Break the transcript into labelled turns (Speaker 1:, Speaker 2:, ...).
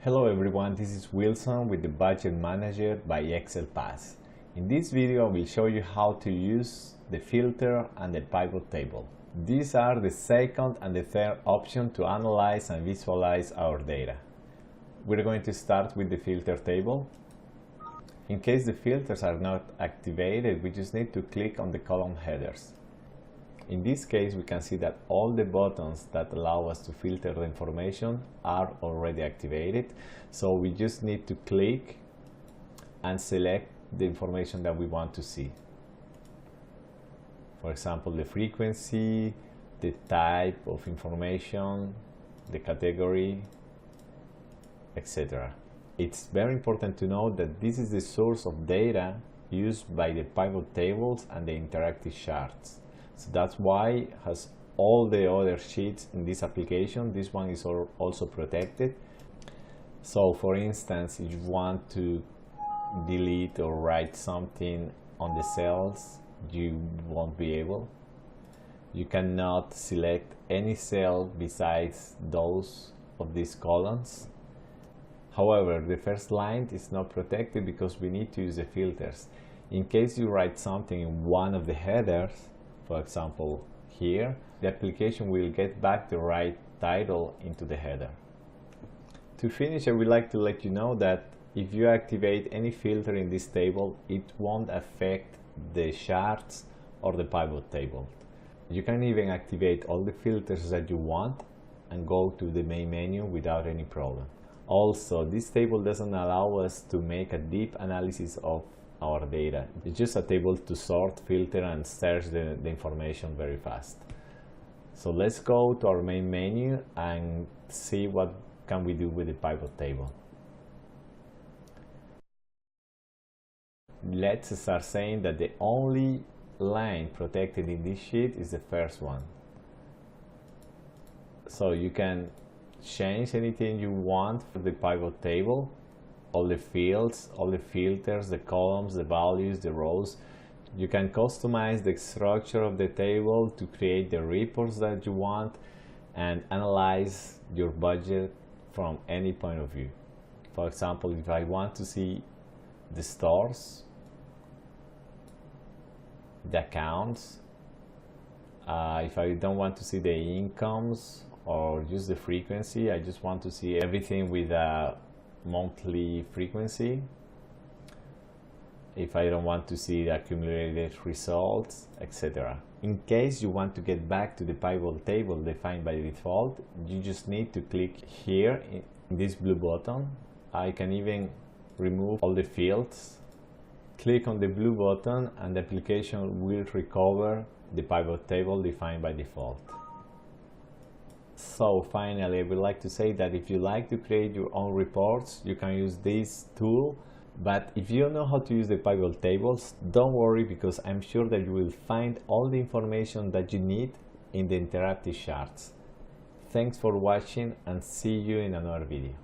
Speaker 1: Hello everyone, this is Wilson with the Budget Manager by Excel Pass. In this video I will show you how to use the filter and the pivot table. These are the second and the third option to analyze and visualize our data. We're going to start with the filter table. In case the filters are not activated, we just need to click on the column headers. In this case, we can see that all the buttons that allow us to filter the information are already activated. So we just need to click and select the information that we want to see. For example, the frequency, the type of information, the category, etc. It's very important to know that this is the source of data used by the pivot tables and the interactive charts. So that's why it has all the other sheets in this application. This one is also protected. So for instance, if you want to delete or write something on the cells, you won't be able. You cannot select any cell besides those of these columns. However, the first line is not protected because we need to use the filters. In case you write something in one of the headers, for example here, the application will get back the right title into the header. To finish, I would like to let you know that if you activate any filter in this table, it won't affect the charts or the pivot table. You can even activate all the filters that you want and go to the main menu without any problem. Also, this table doesn't allow us to make a deep analysis of our data. It's just a table to sort, filter, and search the information very fast. So let's go to our main menu and see what can we do with the pivot table. Let's start saying that the only line protected in this sheet is the first one. So you can change anything you want for the pivot table. All the fields, all the filters, the columns, the values, the rows. You can customize the structure of the table to create the reports that you want and analyze your budget from any point of view. For example, if I want to see the stores, the accounts, if I don't want to see the incomes or just the frequency, I just want to see everything with a monthly frequency. If I don't want to see the accumulated results, etc. In case you want to get back to the pivot table defined by default, you just need to click here in this blue button. I can even remove all the fields. Click on the blue button and the application will recover the pivot table defined by default. So finally, I would like to say that if you like to create your own reports, you can use this tool. But if you don't know how to use the pivot tables, don't worry, because I'm sure that you will find all the information that you need in the interactive charts. Thanks for watching and see you in another video.